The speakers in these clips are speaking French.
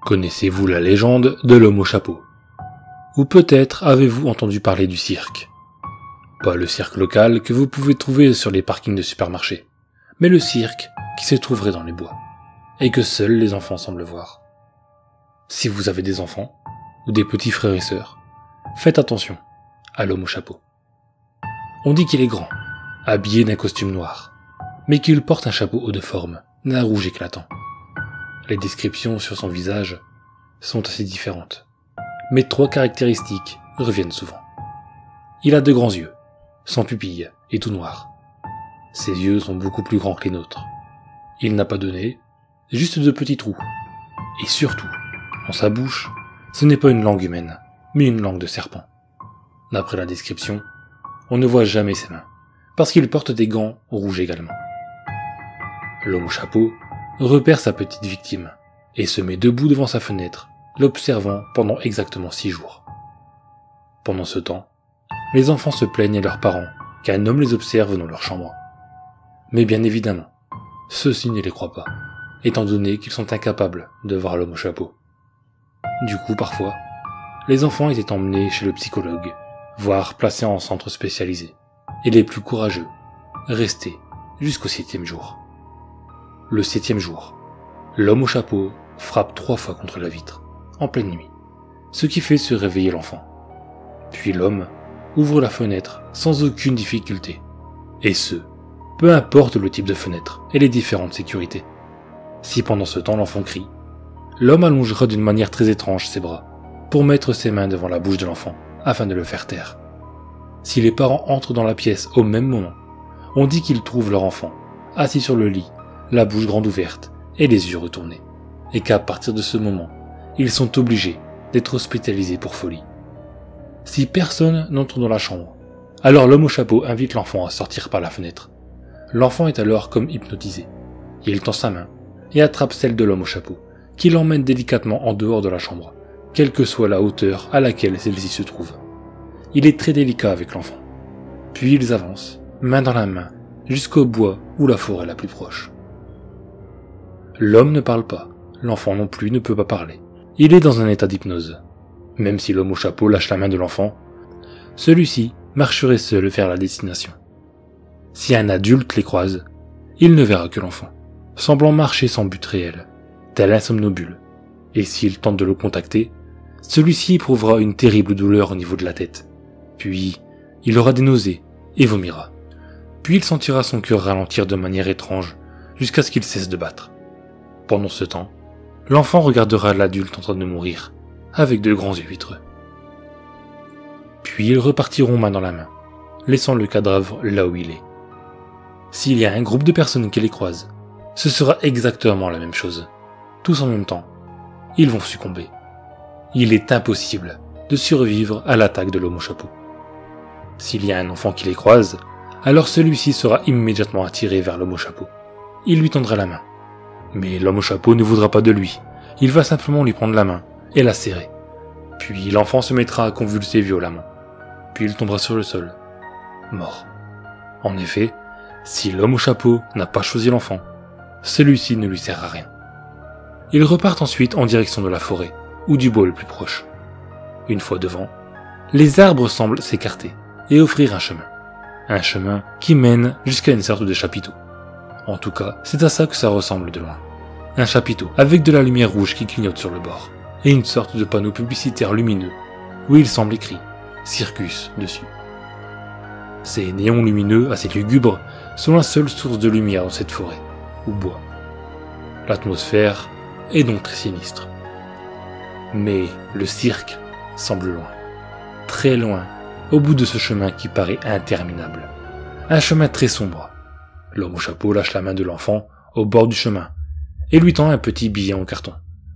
Connaissez-vous la légende de l'homme au chapeau? Ou peut-être avez-vous entendu parler du cirque? Pas le cirque local que vous pouvez trouver sur les parkings de supermarchés, mais le cirque qui se trouverait dans les bois, et que seuls les enfants semblent voir. Si vous avez des enfants, ou des petits frères et sœurs, faites attention à l'homme au chapeau. On dit qu'il est grand, habillé d'un costume noir, mais qu'il porte un chapeau haut de forme, d'un rouge éclatant. Les descriptions sur son visage sont assez différentes, mais 3 caractéristiques reviennent souvent. Il a de grands yeux, sans pupilles et tout noir. Ses yeux sont beaucoup plus grands que les nôtres. Il n'a pas de nez, juste de petits trous. Et surtout, dans sa bouche, ce n'est pas une langue humaine, mais une langue de serpent. D'après la description, on ne voit jamais ses mains, parce qu'il porte des gants rouges également. L'homme au chapeau repère sa petite victime, et se met debout devant sa fenêtre, l'observant pendant exactement 6 jours. Pendant ce temps, les enfants se plaignent à leurs parents qu'un homme les observe dans leur chambre. Mais bien évidemment, ceux-ci ne les croient pas, étant donné qu'ils sont incapables de voir l'homme au chapeau. Du coup, parfois, les enfants étaient emmenés chez le psychologue, voire placés en centre spécialisé, et les plus courageux restaient jusqu'au 7e jour. Le 7e jour, l'homme au chapeau frappe 3 fois contre la vitre, en pleine nuit, ce qui fait se réveiller l'enfant. Puis l'homme ouvre la fenêtre sans aucune difficulté, et ce, peu importe le type de fenêtre et les différentes sécurités. Si pendant ce temps l'enfant crie, l'homme allongera d'une manière très étrange ses bras, pour mettre ses mains devant la bouche de l'enfant, afin de le faire taire. Si les parents entrent dans la pièce au même moment, on dit qu'ils trouvent leur enfant, assis sur le lit, la bouche grande ouverte et les yeux retournés, et qu'à partir de ce moment, ils sont obligés d'être hospitalisés pour folie. Si personne n'entre dans la chambre, alors l'homme au chapeau invite l'enfant à sortir par la fenêtre. L'enfant est alors comme hypnotisé. Il tend sa main et attrape celle de l'homme au chapeau, qui l'emmène délicatement en dehors de la chambre, quelle que soit la hauteur à laquelle celle-ci se trouve. Il est très délicat avec l'enfant. Puis ils avancent, main dans la main, jusqu'au bois ou la forêt la plus proche. L'homme ne parle pas, l'enfant non plus ne peut pas parler. Il est dans un état d'hypnose. Même si l'homme au chapeau lâche la main de l'enfant, celui-ci marcherait seul vers la destination. Si un adulte les croise, il ne verra que l'enfant, semblant marcher sans but réel, tel un somnambule. Et s'il tente de le contacter, celui-ci éprouvera une terrible douleur au niveau de la tête. Puis, il aura des nausées et vomira. Puis il sentira son cœur ralentir de manière étrange, jusqu'à ce qu'il cesse de battre. Pendant ce temps, l'enfant regardera l'adulte en train de mourir, avec de grands yeux vitreux. Puis ils repartiront main dans la main, laissant le cadavre là où il est. S'il y a un groupe de personnes qui les croisent, ce sera exactement la même chose. Tous en même temps, ils vont succomber. Il est impossible de survivre à l'attaque de l'homme au chapeau. S'il y a un enfant qui les croise, alors celui-ci sera immédiatement attiré vers l'homme au chapeau. Il lui tendra la main. Mais l'homme au chapeau ne voudra pas de lui. Il va simplement lui prendre la main et la serrer. Puis l'enfant se mettra à convulser violemment. Puis il tombera sur le sol, mort. En effet, si l'homme au chapeau n'a pas choisi l'enfant, celui-ci ne lui sert à rien. Ils repartent ensuite en direction de la forêt, ou du bois le plus proche. Une fois devant, les arbres semblent s'écarter et offrir un chemin. Un chemin qui mène jusqu'à une sorte de chapiteau. En tout cas, c'est à ça que ça ressemble de loin. Un chapiteau avec de la lumière rouge qui clignote sur le bord, et une sorte de panneau publicitaire lumineux, où il semble écrit « Circus » dessus. Ces néons lumineux assez lugubres sont la seule source de lumière dans cette forêt, ou bois. L'atmosphère est donc très sinistre. Mais le cirque semble loin, très loin, au bout de ce chemin qui paraît interminable. Un chemin très sombre. L'homme au chapeau lâche la main de l'enfant au bord du chemin et lui tend un petit billet en carton,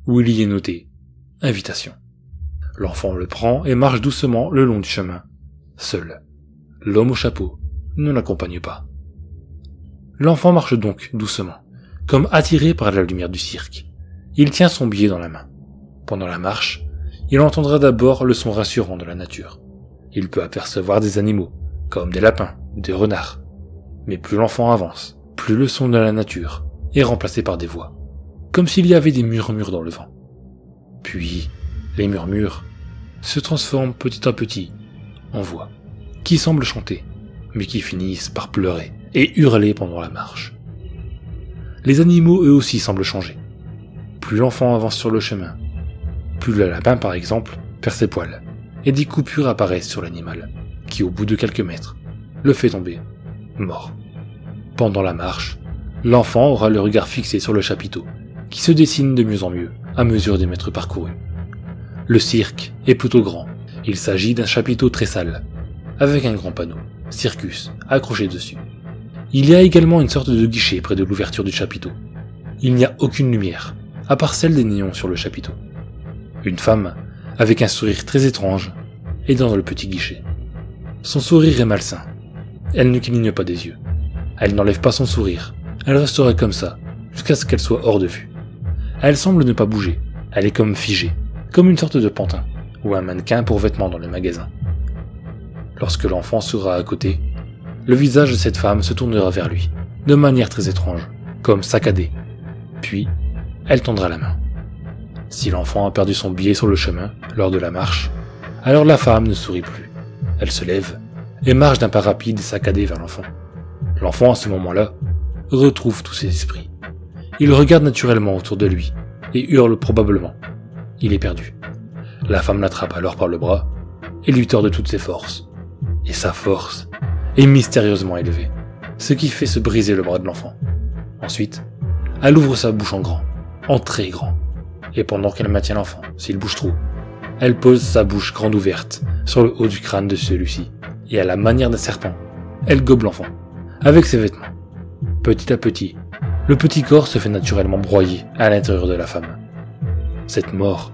où il y est noté « Invitation ». L'enfant le prend et marche doucement le long du chemin, seul. L'homme au chapeau ne l'accompagne pas. L'enfant marche donc doucement, comme attiré par la lumière du cirque. Il tient son billet dans la main. Pendant la marche, il entendra d'abord le son rassurant de la nature. Il peut apercevoir des animaux, comme des lapins ou des renards. Mais plus l'enfant avance, plus le son de la nature est remplacé par des voix, comme s'il y avait des murmures dans le vent. Puis, les murmures se transforment petit à petit en voix, qui semblent chanter, mais qui finissent par pleurer et hurler pendant la marche. Les animaux eux aussi semblent changer. Plus l'enfant avance sur le chemin, plus le lapin par exemple perd ses poils, et des coupures apparaissent sur l'animal, qui au bout de quelques mètres, le fait tomber, mort. Pendant la marche, l'enfant aura le regard fixé sur le chapiteau, qui se dessine de mieux en mieux à mesure des mètres parcourus. Le cirque est plutôt grand, il s'agit d'un chapiteau très sale, avec un grand panneau, Circus, accroché dessus. Il y a également une sorte de guichet près de l'ouverture du chapiteau. Il n'y a aucune lumière, à part celle des néons sur le chapiteau. Une femme, avec un sourire très étrange, est dans le petit guichet. Son sourire est malsain. Elle ne cligne pas des yeux. Elle n'enlève pas son sourire. Elle restera comme ça, jusqu'à ce qu'elle soit hors de vue. Elle semble ne pas bouger. Elle est comme figée, comme une sorte de pantin, ou un mannequin pour vêtements dans les magasins. Lorsque l'enfant sera à côté, le visage de cette femme se tournera vers lui, de manière très étrange, comme saccadé. Puis, elle tendra la main. Si l'enfant a perdu son billet sur le chemin, lors de la marche, alors la femme ne sourit plus. Elle se lève, et marche d'un pas rapide et saccadé vers l'enfant. L'enfant, à ce moment-là, retrouve tous ses esprits. Il regarde naturellement autour de lui, et hurle probablement. Il est perdu. La femme l'attrape alors par le bras, et lui tord de toutes ses forces. Et sa force est mystérieusement élevée, ce qui fait se briser le bras de l'enfant. Ensuite, elle ouvre sa bouche en grand, en très grand, et pendant qu'elle maintient l'enfant, s'il bouge trop, elle pose sa bouche grande ouverte sur le haut du crâne de celui-ci, et à la manière d'un serpent, elle gobe l'enfant, avec ses vêtements. Petit à petit, le petit corps se fait naturellement broyer à l'intérieur de la femme. Cette mort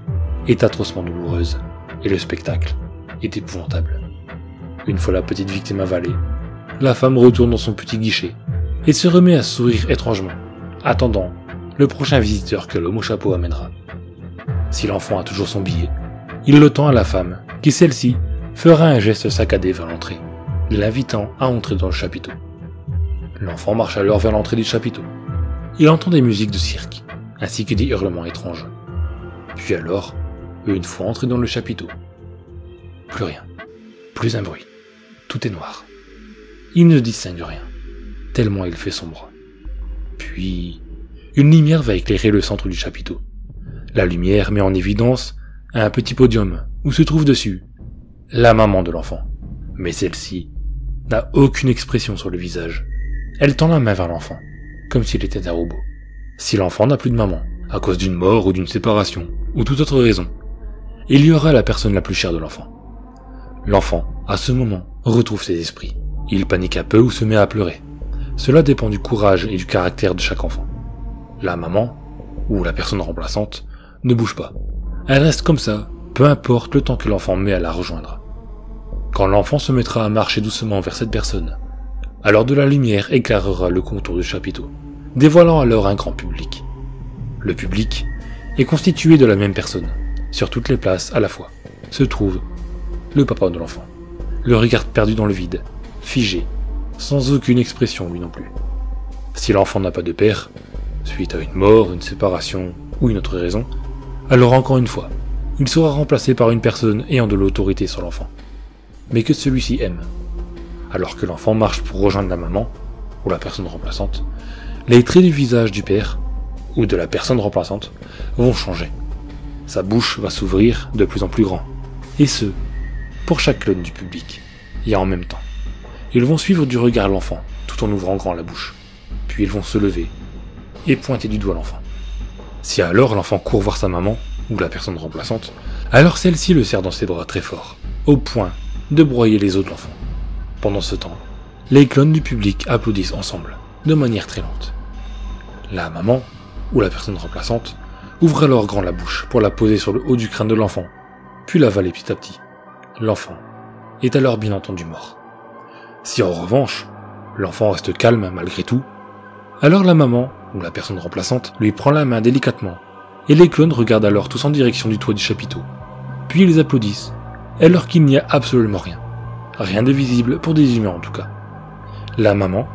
est atrocement douloureuse, et le spectacle est épouvantable. Une fois la petite victime avalée, la femme retourne dans son petit guichet, et se remet à sourire étrangement, attendant le prochain visiteur que l'homme au chapeau amènera. Si l'enfant a toujours son billet, il le tend à la femme, qui celle-ci fera un geste saccadé vers l'entrée, l'invitant à entrer dans le chapiteau. L'enfant marche alors vers l'entrée du chapiteau. Il entend des musiques de cirque, ainsi que des hurlements étranges. Puis alors, une fois entré dans le chapiteau, plus rien, plus un bruit, tout est noir. Il ne distingue rien, tellement il fait sombre. Puis, une lumière va éclairer le centre du chapiteau. La lumière met en évidence un petit podium où se trouve dessus la maman de l'enfant. Mais celle-ci n'a aucune expression sur le visage. Elle tend la main vers l'enfant, comme s'il était un robot. Si l'enfant n'a plus de maman, à cause d'une mort ou d'une séparation, ou toute autre raison, il y aura la personne la plus chère de l'enfant. L'enfant, à ce moment, retrouve ses esprits. Il panique un peu ou se met à pleurer. Cela dépend du courage et du caractère de chaque enfant. La maman, ou la personne remplaçante, ne bouge pas. Elle reste comme ça, peu importe le temps que l'enfant met à la rejoindre. Quand l'enfant se mettra à marcher doucement vers cette personne, alors de la lumière éclairera le contour du chapiteau, dévoilant alors un grand public. Le public est constitué de la même personne. Sur toutes les places, à la fois, se trouve le papa de l'enfant, le regard perdu dans le vide, figé, sans aucune expression lui non plus. Si l'enfant n'a pas de père, suite à une mort, une séparation ou une autre raison, alors encore une fois, il sera remplacé par une personne ayant de l'autorité sur l'enfant, mais que celui-ci aime. Alors que l'enfant marche pour rejoindre la maman, ou la personne remplaçante, les traits du visage du père, ou de la personne remplaçante, vont changer. Sa bouche va s'ouvrir de plus en plus grand, et ce, pour chaque clone du public, et en même temps. Ils vont suivre du regard l'enfant, tout en ouvrant grand la bouche, puis ils vont se lever, et pointer du doigt l'enfant. Si alors l'enfant court voir sa maman, ou la personne remplaçante, alors celle-ci le serre dans ses bras très fort, au point de broyer les os de l'enfant. Pendant ce temps, les clones du public applaudissent ensemble, de manière très lente. La maman, ou la personne remplaçante, ouvre alors grand la bouche pour la poser sur le haut du crâne de l'enfant, puis l'avaler petit à petit. L'enfant est alors bien entendu mort. Si en revanche, l'enfant reste calme malgré tout, alors la maman, ou la personne remplaçante, lui prend la main délicatement, et les clones regardent alors tous en direction du toit du chapiteau. Puis ils applaudissent, alors qu'il n'y a absolument rien. Rien de visible pour des humains en tout cas. La maman,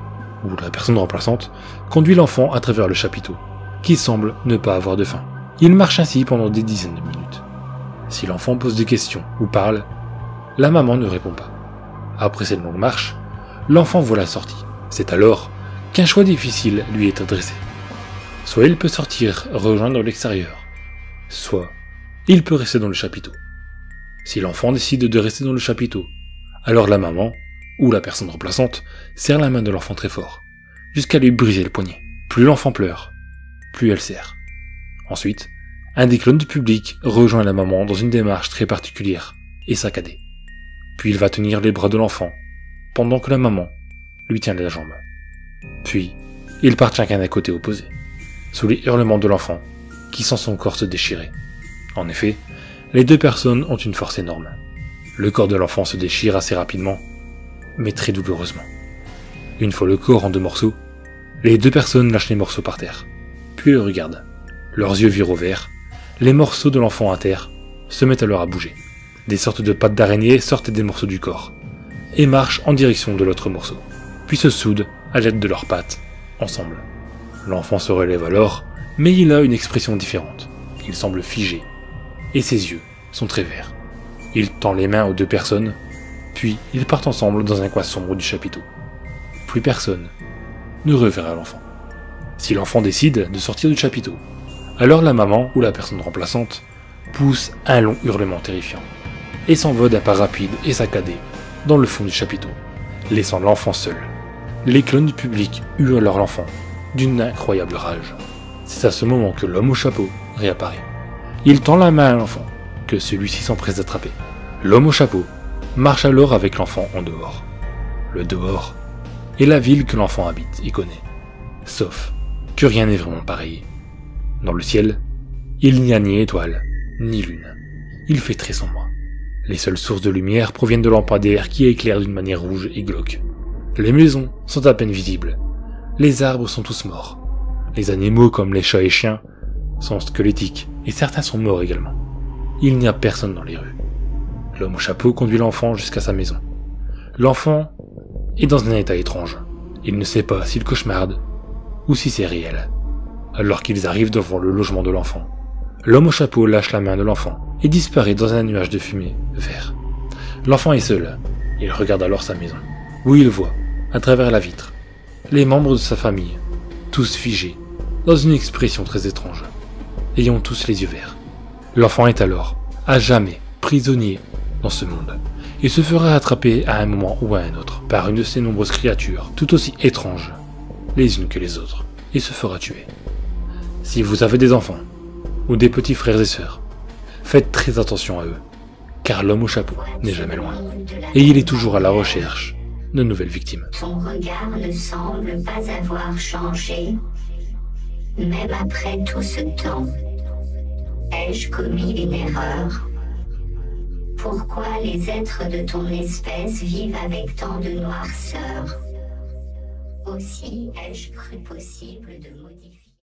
ou la personne remplaçante, conduit l'enfant à travers le chapiteau, qui semble ne pas avoir de fin. Il marche ainsi pendant des dizaines de minutes. Si l'enfant pose des questions ou parle, la maman ne répond pas. Après cette longue marche, l'enfant voit la sortie. C'est alors qu'un choix difficile lui est adressé. Soit il peut sortir, rejoindre l'extérieur, soit il peut rester dans le chapiteau. Si l'enfant décide de rester dans le chapiteau, alors la maman, ou la personne remplaçante, serre la main de l'enfant très fort, jusqu'à lui briser le poignet. Plus l'enfant pleure, plus elle serre. Ensuite, un des clones du public rejoint la maman dans une démarche très particulière et saccadée. Puis il va tenir les bras de l'enfant, pendant que la maman lui tient la jambe. Puis, ils partent chacun d'un côté opposé, sous les hurlements de l'enfant, qui sent son corps se déchirer. En effet, les deux personnes ont une force énorme. Le corps de l'enfant se déchire assez rapidement, mais très douloureusement. Une fois le corps en 2 morceaux, les deux personnes lâchent les morceaux par terre, puis le regardent. Leurs yeux virent au vert, les morceaux de l'enfant à terre se mettent alors à bouger. Des sortes de pattes d'araignée sortent des morceaux du corps, et marchent en direction de l'autre morceau, puis se soudent à l'aide de leurs pattes, ensemble. L'enfant se relève alors, mais il a une expression différente. Il semble figé, et ses yeux sont très verts. Il tend les mains aux deux personnes, puis ils partent ensemble dans un coin sombre du chapiteau. Plus personne ne reverra l'enfant. Si l'enfant décide de sortir du chapiteau, alors la maman ou la personne remplaçante pousse un long hurlement terrifiant, et s'envole d'un pas rapide et saccadé dans le fond du chapiteau, laissant l'enfant seul. Les clones du public hurlent alors l'enfant d'une incroyable rage. C'est à ce moment que l'homme au chapeau réapparaît. Il tend la main à l'enfant, que celui-ci s'empresse d'attraper. L'homme au chapeau marche alors avec l'enfant en dehors. Le dehors est la ville que l'enfant habite et connaît, sauf que rien n'est vraiment pareil. Dans le ciel, il n'y a ni étoile, ni lune. Il fait très sombre. Les seules sources de lumière proviennent de lampadaires qui éclairent d'une manière rouge et glauque. Les maisons sont à peine visibles. Les arbres sont tous morts. Les animaux comme les chats et chiens sont squelettiques et certains sont morts également. Il n'y a personne dans les rues. L'homme au chapeau conduit l'enfant jusqu'à sa maison. L'enfant est dans un état étrange. Il ne sait pas s'il cauchemarde ou si c'est réel. Alors qu'ils arrivent devant le logement de l'enfant, l'homme au chapeau lâche la main de l'enfant et disparaît dans un nuage de fumée vert. L'enfant est seul. Il regarde alors sa maison, où il voit, à travers la vitre, les membres de sa famille, tous figés, dans une expression très étrange, ayant tous les yeux verts. L'enfant est alors, à jamais, prisonnier dans ce monde, et se fera attraper à un moment ou à un autre par une de ces nombreuses créatures, tout aussi étranges, les unes que les autres, et se fera tuer. Si vous avez des enfants, ou des petits frères et sœurs, faites très attention à eux, car l'homme au chapeau n'est jamais loin, et il est toujours à la recherche de nouvelles victimes. Ton regard ne semble pas avoir changé, même après tout ce temps. Ai-je commis une erreur? Pourquoi les êtres de ton espèce vivent avec tant de noirceur? Aussi ai-je cru possible de modifier